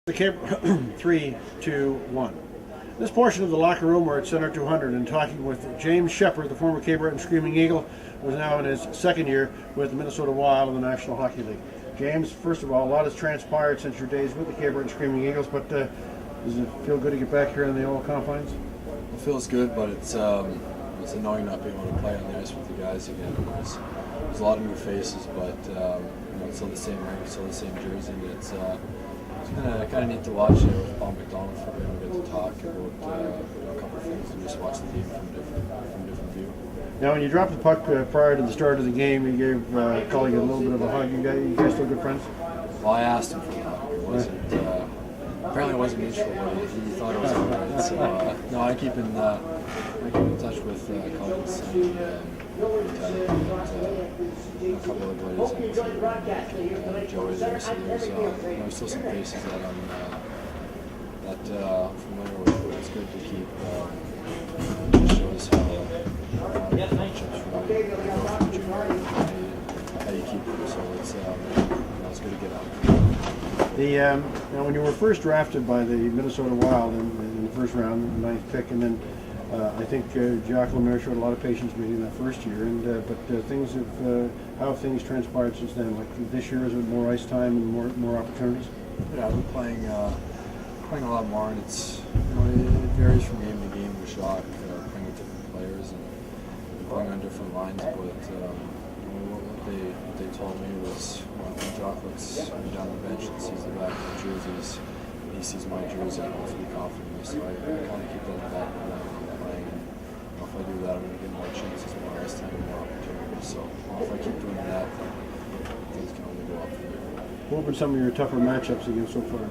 The camera, 3, 2, 1. This portion of the locker room, we're at Center 200 and talking with James Sheppard, the former Cape Breton Screaming Eagle, who is now in his second year with the Minnesota Wild in the National Hockey League. James, first of all, a lot has transpired since your days with the Cape Breton Screaming Eagles, but does it feel good to get back here in the old confines? It feels good, but it's annoying not being able to play on the ice with the guys again. There's a lot of new faces, but it's still the same ring, still the same jersey. It's kind of neat to watch it with Paul McDonald for a bit. We get to talk about a couple of things and just watch the game from different view. Now, when you dropped the puck prior to the start of the game, you gave Cully a little bit of a hug. You guys still good friends? Well, I asked him for the hug. It wasn't. Apparently, it wasn't mutual, but he thought it was all right. So no, I keep in touch with Cully's son. A couple of boys and Joey there, so there's still some faces that I'm familiar with, but it's good to keep. It shows how friendships really go from junior, how you keep them, so it's good to get out. Now, when you were first drafted by the Minnesota Wild in the first round, the 9th pick, and then I think Qmjhl showed a lot of patience with you in that first year, but things have how have things transpired since then? Like this year, is it more ice time and more opportunities? Yeah, I've been playing a lot more, and it's it varies from game to game. The shock playing with different players and playing on different lines, but what they told me was when Jock looks down the bench and sees the back of the jerseys, he sees my jersey and wants to be confident in me. So I kind of keep that in the back of my mind when I'm playing. And if I do that, I'm going to get more chances, more ice time, and more opportunities. So if I keep doing that, then things can only go up from there. What have been some of your tougher matchups against so far?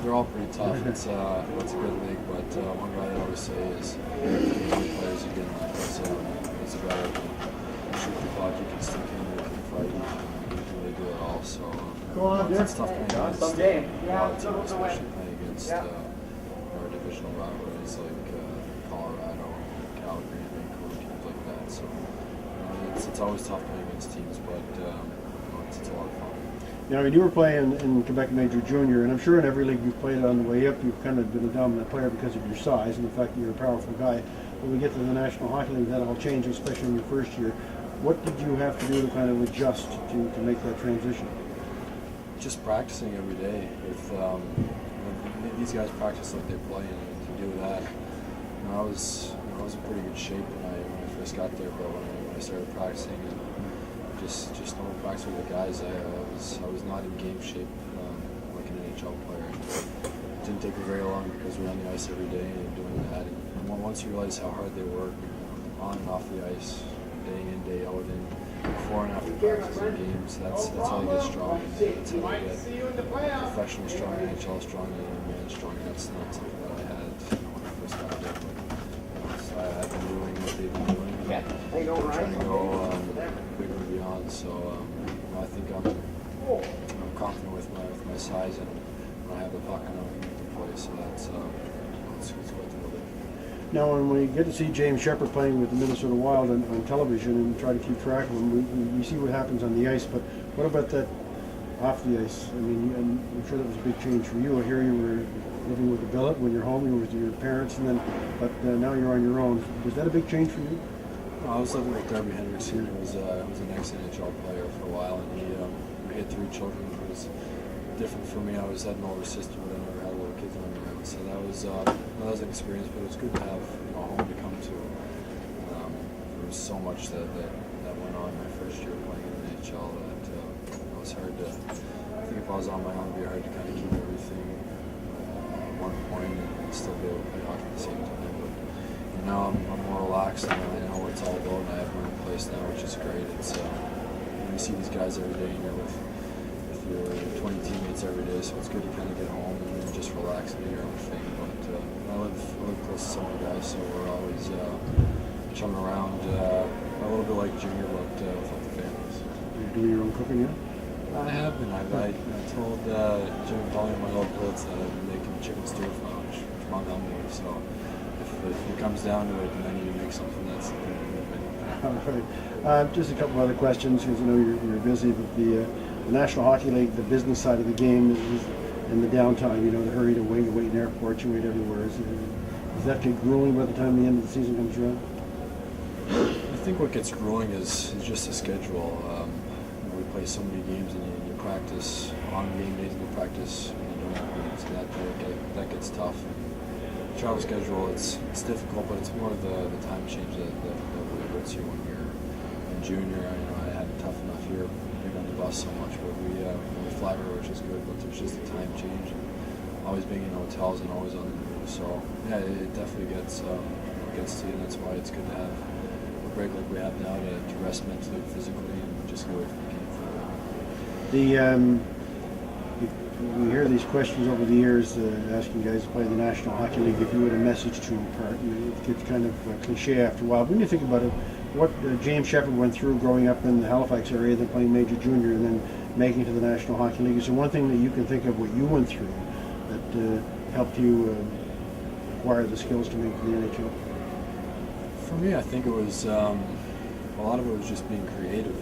They're all pretty tough. It's a good league, but one guy I always say is players again, it's a guy that can shoot the puck, you can stick in, you can fight, you can really do it all. So it's tough playing against a lot of teams, especially playing against our divisional rivalries like Colorado, Calgary, Vancouver, teams like that. So it's always tough playing against teams, but it's a lot of fun. Now, when you were playing in Quebec Major Junior, and I'm sure in every league you've played on the way up, you've kind of been a dominant player because of your size and the fact that you're a powerful guy. When we get to the National Hockey League, that all changes, especially in your first year. What did you have to do to kind of adjust to make that transition? Just practicing every day. With these guys practice like they play, and to do that, I was in pretty good shape when I first got there. But when I started practicing and just normal practice with the guys, I was not in game shape like an NHL player. It didn't take me very long because we were on the ice every day and doing that. And once you realize how hard they work on and off the ice, day in, day out, and before and after practice and games, that's how you get strong. That's how you get professional strong, NHL strong, and man strong. That's not something that I had when I first got there. But so I've been doing what they've been doing. And trying to go bigger and beyond. So I think I'm confident with my size, and when I have the puck, I know I can make the play. So that's quite the building. Now, when we get to see James Sheppard playing with the Minnesota Wild on television and try to keep track of him, we see what happens on the ice, but what about that off the ice? I mean, I'm sure that was a big change for you. I hear you were living with a billet when you're home, you were with your parents, but now you're on your own. Was that a big change for you? I was living with Darby Hendrickson. He was an ex-NHL player for a while, and we had 3 children. It was different for me. I always had an older sister, but I never had little kids on my own. So that was an experience, but it was good to have a home to come to. There was so much that went on my first year playing in the NHL that it was hard to. I think if I was on my own, it'd be hard to kind of keep everything at one point and still be able to play hockey at the same time. But now I'm more relaxed and I know what it's all about, and I have my own place now, which is great. It's you see these guys every day, and you're with your 20 teammates every day, so it's good to kind of get home and just relax and do your own thing. But I live close to some of the guys, so we're always chumming around a little bit like junior, but without the families. Are you doing your own cooking yet? I have been. I told Jim and Polly, my old bullets, that I've been making chicken stew for lunch, from Montgomery, so if it comes down to it, then I need to make something that's All right. Just a couple other questions, because I know you're busy, but the National Hockey League, the business side of the game, and the downtime, you know, the hurry to wait, you wait in airports, you wait everywhere. Does that get grueling by the time the end of the season comes around? I think what gets grueling is just the schedule. We play so many games, and you practice on game days, and you practice when you don't have games, and that gets tough. The travel schedule, it's difficult, but it's more of the time change that really hurts you when you're in junior. I had a tough enough year being on the bus so much, but we fly everywhere, which is good, but there's just a time change, and always being in hotels and always on the move. So yeah, it definitely gets to you, and that's why it's good to have a break like we have now to rest mentally, physically, and just get away from the game for a while. We hear these questions over the years, asking guys to play in the National Hockey League if you had a message to impart. It gets kind of cliche after a while. When you think about it, what James Sheppard went through growing up in the Halifax area, then playing major junior, and then making it to the National Hockey League, is there one thing that you can think of what you went through that helped you acquire the skills to make the NHL? For me, I think it was a lot of it was just being creative.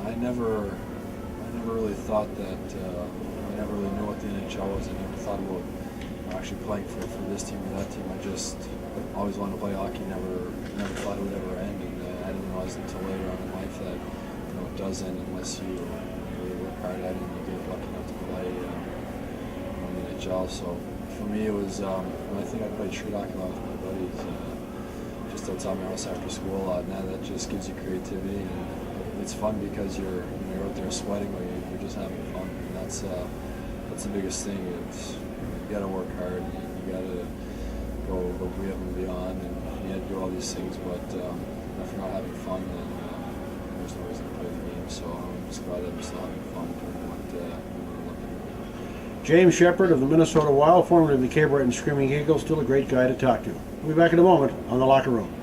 I never really thought that I never really knew what the NHL was. I never thought about actually playing for this team or that team. I just always wanted to play hockey. Never thought it would ever end, and I didn't realize until later on in life that it does end unless you really work hard at it and you get lucky enough to play in the NHL. So for me, it was I think I played street hockey a lot with my buddies. Just outside my house after school a lot. Now that just gives you creativity, and it's fun because you're out there sweating, but you're just having fun. And that's the biggest thing. It's you got to work hard. You got to go above and beyond, and you had to do all these things. But if you're not having fun, then there's no reason to play the game. So I'm just glad that I'm still having fun doing what I'm looking at. James Sheppard of the Minnesota Wild, formerly of the Qmjhl Screaming Eagles, still a great guy to talk to. We'll be back in a moment on The Locker Room.